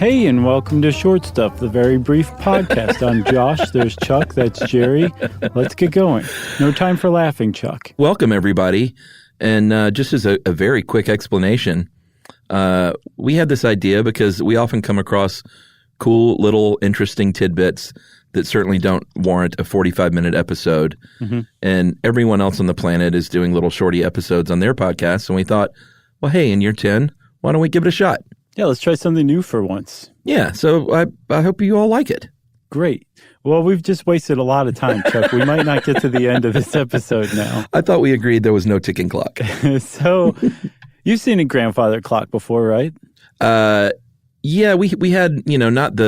Hey, and welcome to Short Stuff, the very brief podcast. I'm Josh. There's Chuck. That's Jerry. Let's get going. No time for laughing, Chuck. Welcome, everybody. And just as a very quick explanation, we had this idea because we often come across cool, little, interesting tidbits that certainly don't warrant a 45-minute episode. Mm-hmm. And everyone else on the planet is doing little shorty episodes on their podcasts. And we thought, well, hey, in year 10, why don't we give it a shot? Yeah, let's try something new for once. Yeah, so I hope you all like it. Great. Well, we've just wasted a lot of time, Chuck. We might not get to the end of this episode now. I thought we agreed there was no ticking clock. So, you've seen a grandfather clock before, right? Yeah, we had, not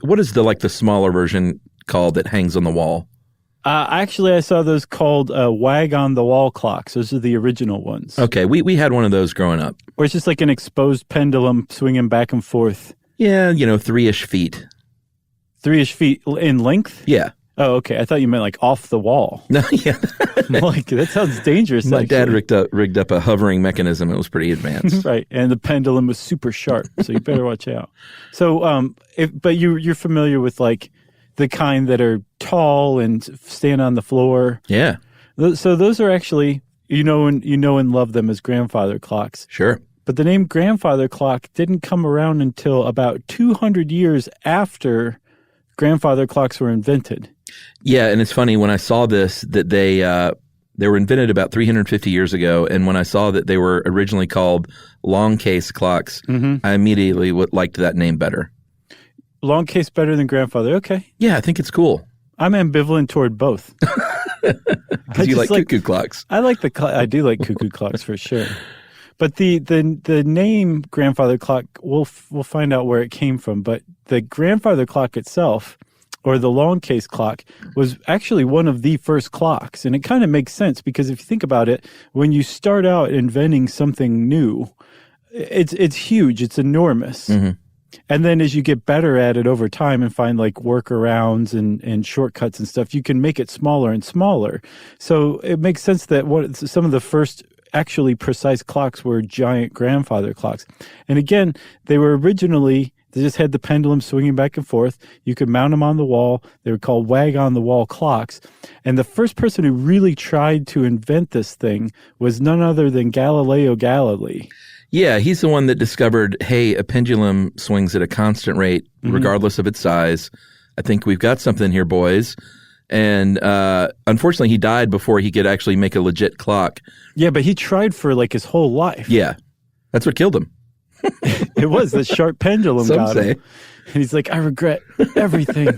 what is the smaller version called that hangs on the wall? Actually, I saw those called wag on the wall clocks. Those are the original ones. Okay, we had one of those growing up. Where it's just like an exposed pendulum swinging back and forth. Yeah, 3-ish feet. 3-ish feet in length? Yeah. Oh, okay. I thought you meant like off the wall. No, yeah. Like, that sounds dangerous. My dad rigged up a hovering mechanism. It was pretty advanced. Right. And the pendulum was super sharp, so you better watch out. So, but you're familiar with like the kind that are tall and stand on the floor. Yeah. So those are actually, you know and love them as grandfather clocks. Sure. But the name grandfather clock didn't come around until about 200 years after grandfather clocks were invented. Yeah, and it's funny, when I saw this, that they were invented about 350 years ago, and when I saw that they were originally called long case clocks, I immediately liked that name better. Long case better than grandfather. Okay. Yeah, I think it's cool. I'm ambivalent toward both. Because you like cuckoo clocks. I do like cuckoo clocks for sure. But the name grandfather clock, we'll find out where it came from. But the grandfather clock itself, or the long case clock, was actually one of the first clocks. And it kind of makes sense because if you think about it, when you start out inventing something new, it's huge. It's enormous. Mm-hmm. And then as you get better at it over time and find like workarounds and shortcuts and stuff, you can make it smaller and smaller. So it makes sense that some of the first actually precise clocks were giant grandfather clocks. And again, they just had the pendulum swinging back and forth. You could mount them on the wall. They were called wag on the wall clocks. And the first person who really tried to invent this thing was none other than Galileo Galilei. Yeah, he's the one that discovered, hey, a pendulum swings at a constant rate regardless of its size. I think we've got something here, boys. And unfortunately, he died before he could actually make a legit clock. Yeah, but he tried for like his whole life. Yeah, that's what killed him. It was the sharp pendulum got him. And he's like, I regret everything.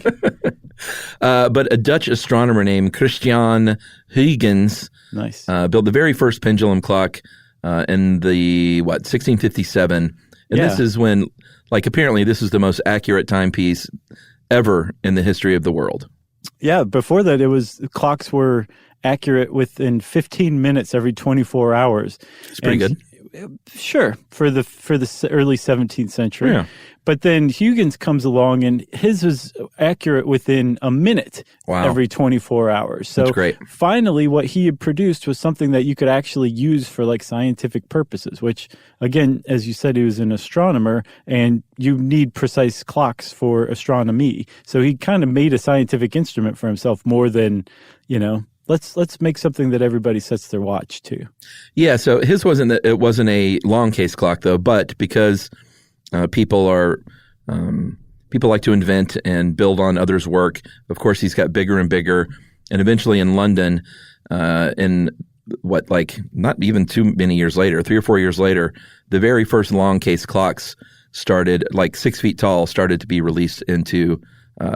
But a Dutch astronomer named Christian Huygens built the very first pendulum clock in the 1657, and this is when, apparently this is the most accurate timepiece ever in the history of the world. Yeah, before that, clocks were accurate within 15 minutes every 24 hours. It's pretty good. Sure, for the early 17th century. Yeah. But then Huygens comes along, and his was accurate within a minute every 24 hours. So that's great. Finally, what he had produced was something that you could actually use for like scientific purposes, which, again, as you said, he was an astronomer, and you need precise clocks for astronomy. So he kind of made a scientific instrument for himself more than, Let's make something that everybody sets their watch to. Yeah, so his wasn't a long case clock though, but because people like to invent and build on others' work, of course he's got bigger and bigger, and eventually in London, not even too many years later, 3 or 4 years later, the very first long case clocks started, 6 feet tall, started to be released into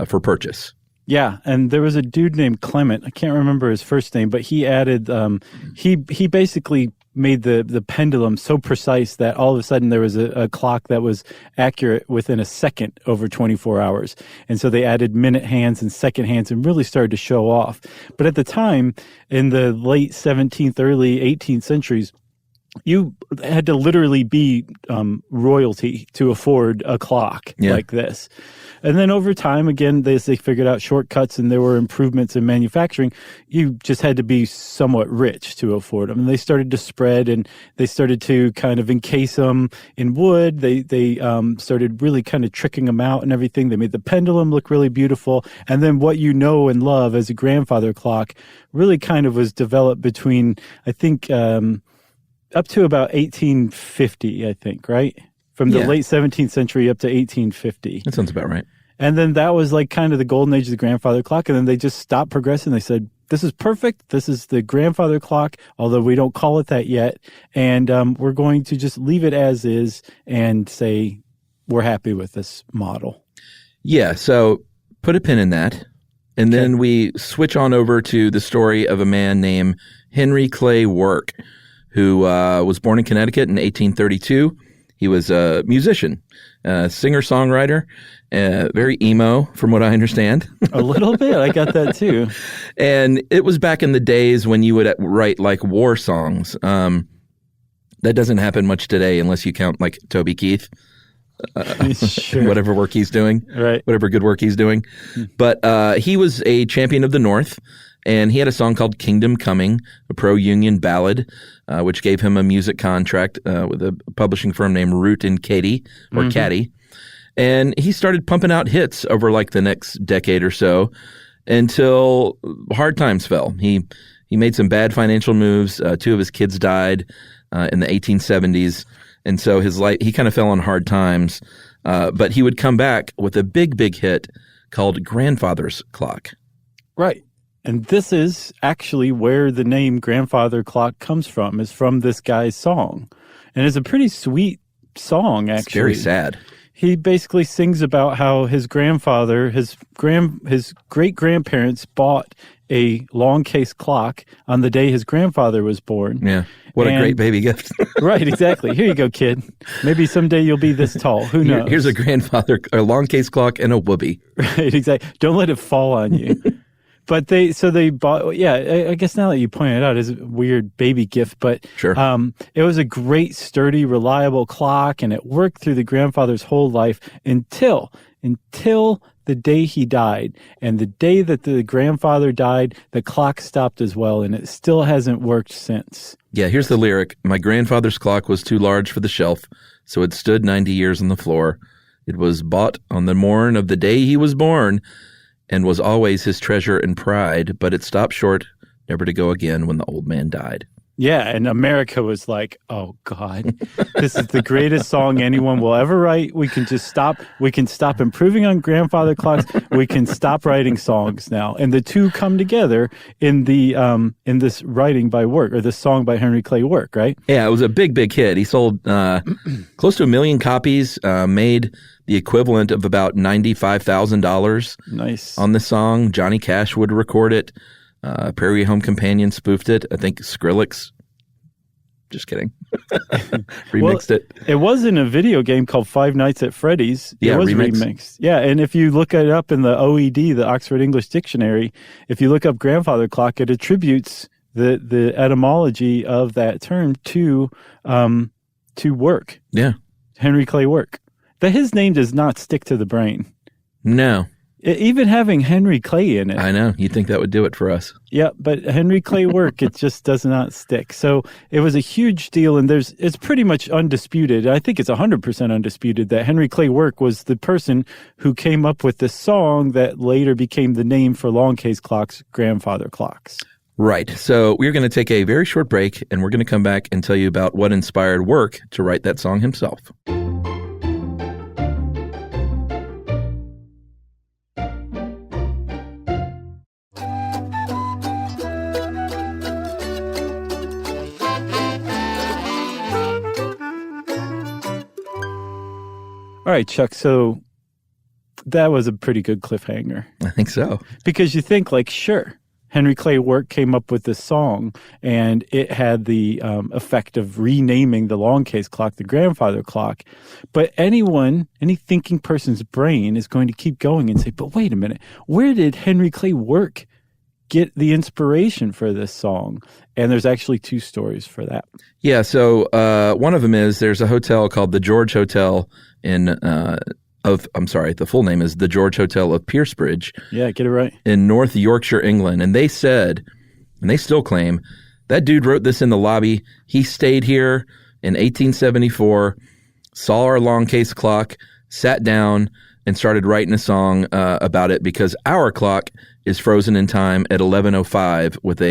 for purchase. Yeah, and there was a dude named Clement. I can't remember his first name, but he added he basically made the pendulum so precise that all of a sudden there was a clock that was accurate within a second over 24 hours. And so they added minute hands and second hands and really started to show off. But at the time, in the late 17th, early 18th centuries, you had to literally be royalty to afford a clock like this. And then over time, again, as they figured out shortcuts and there were improvements in manufacturing, you just had to be somewhat rich to afford them. And they started to spread, and they started to kind of encase them in wood. They started really kind of tricking them out and everything. They made the pendulum look really beautiful. And then what you know and love as a grandfather clock really kind of was developed between, I think, up to about 1850, I think, right? From the late 17th century up to 1850. That sounds about right. And then that was like kind of the golden age of the grandfather clock. And then they just stopped progressing. They said, this is perfect. This is the grandfather clock, although we don't call it that yet. And we're going to just leave it as is and say we're happy with this model. Yeah, so put a pin in that. And then we switch on over to the story of a man named Henry Clay Work, who was born in Connecticut in 1832. He was a musician, singer-songwriter, very emo, from what I understand. A little bit. I got that too. And it was back in the days when you would write like war songs. That doesn't happen much today unless you count like Toby Keith. Sure. Whatever work he's doing. Right. Whatever good work he's doing. But he was a champion of the North. And he had a song called Kingdom Coming, a pro-union ballad, which gave him a music contract with a publishing firm named Root and Caddy, or Caddy. And he started pumping out hits over like the next decade or so until hard times fell. He made some bad financial moves. Two of his kids died in the 1870s. And so his life, he kind of fell on hard times. But he would come back with a big, big hit called Grandfather's Clock. Right. And this is actually where the name Grandfather Clock comes from, is from this guy's song. And it's a pretty sweet song, actually. It's very sad. He basically sings about how his grandfather, his great-grandparents bought a long case clock on the day his grandfather was born. Yeah. What a great baby gift. Right, exactly. Here you go, kid. Maybe someday you'll be this tall. Who knows? Here's a long case clock and a whoopee. Right, exactly. Don't let it fall on you. But they bought, I guess now that you point it out, it's a weird baby gift, but sure. It was a great, sturdy, reliable clock, and it worked through the grandfather's whole life until the day he died. And the day that the grandfather died, the clock stopped as well, and it still hasn't worked since. Yeah, here's the lyric. My grandfather's clock was too large for the shelf, so it stood 90 years on the floor. It was bought on the morn of the day he was born, and was always his treasure and pride, but it stopped short, never to go again when the old man died. Yeah, and America was like, oh, God, this is the greatest song anyone will ever write. We can just stop. We can stop improving on grandfather clocks. We can stop writing songs now. And the two come together in the in this writing by Work, or this song by Henry Clay Work, right? Yeah, it was a big, big hit. He sold close to 1 million copies, made the equivalent of about $95,000 nice on the song. Johnny Cash would record it. Prairie Home Companion spoofed it. I think Skrillex. Just kidding. Remixed it. It was in a video game called Five Nights at Freddy's. Yeah, it was remixed. Yeah, and if you look it up in the OED, the Oxford English Dictionary, if you look up grandfather clock, it attributes the etymology of that term to Work. Yeah. Henry Clay Work. That his name does not stick to the brain. No. Even having Henry Clay in it. I know. You'd think that would do it for us. Yeah, but Henry Clay Work, it just does not stick. So it was a huge deal, and it's pretty much undisputed. I think it's 100% undisputed that Henry Clay Work was the person who came up with this song that later became the name for long case clocks, grandfather clocks. Right. So we're going to take a very short break, and we're going to come back and tell you about what inspired Work to write that song himself. All right, Chuck, so that was a pretty good cliffhanger. I think so. Because you think, like, sure, Henry Clay Work came up with this song, and it had the effect of renaming the long case clock the grandfather clock. But any thinking person's brain is going to keep going and say, but wait a minute, where did Henry Clay Work get the inspiration for this song? And there's actually 2 stories for that. Yeah, so one of them is there's a hotel called the George Hotel the full name is the George Hotel of Piercebridge. Yeah, get it right. In North Yorkshire, England. And they said, and they still claim, that dude wrote this in the lobby. He stayed here in 1874, saw our long case clock, sat down, and started writing a song about it because our clock is frozen in time at 11:05 with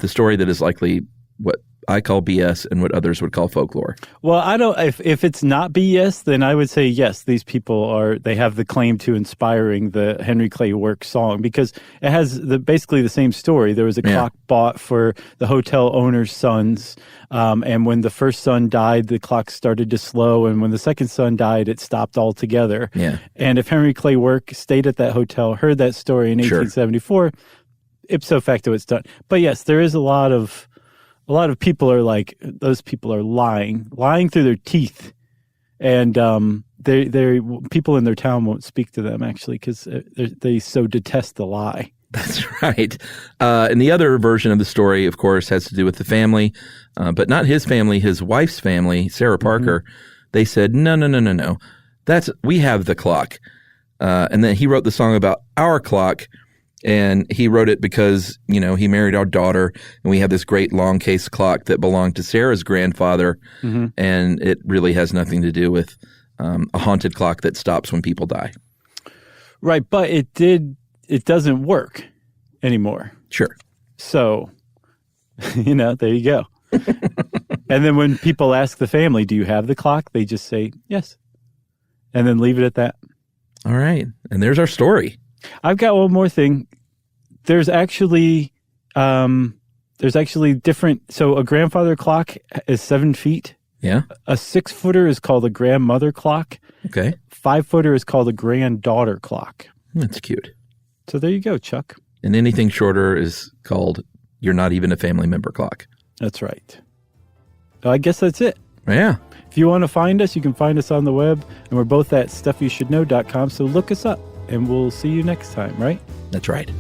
a story that is likely what I call BS and what others would call folklore. Well, I don't. If it's not BS, then I would say yes. These people they have the claim to inspiring the Henry Clay Work song because it has basically the same story. There was a clock bought for the hotel owner's sons, and when the first son died, the clock started to slow, and when the second son died, it stopped altogether. Yeah. And if Henry Clay Work stayed at that hotel, heard that story in 1874, ipso facto, it's done. But yes, there is a lot of people are like, those people are lying through their teeth. And they people in their town won't speak to them, actually, because they so detest the lie. That's right. And the other version of the story, of course, has to do with the family, but not his family, his wife's family, Sarah Parker. Mm-hmm. They said, no. We have the clock. And then he wrote the song about our clock. And he wrote it because, he married our daughter, and we have this great long case clock that belonged to Sarah's grandfather, mm-hmm. and it really has nothing to do with a haunted clock that stops when people die. Right, but it doesn't work anymore. Sure. So, there you go. And then when people ask the family, do you have the clock? They just say, yes. And then leave it at that. All right. And there's our story. I've got one more thing. There's actually different. So a grandfather clock is 7 feet. Yeah. A 6-footer is called a grandmother clock. Okay. 5-footer is called a granddaughter clock. That's cute. So there you go, Chuck. And anything shorter is called you're not even a family member clock. That's right. I guess that's it. Yeah. If you want to find us, you can find us on the web, and we're both at stuffyoushouldknow.com. So look us up. And we'll see you next time, right? That's right.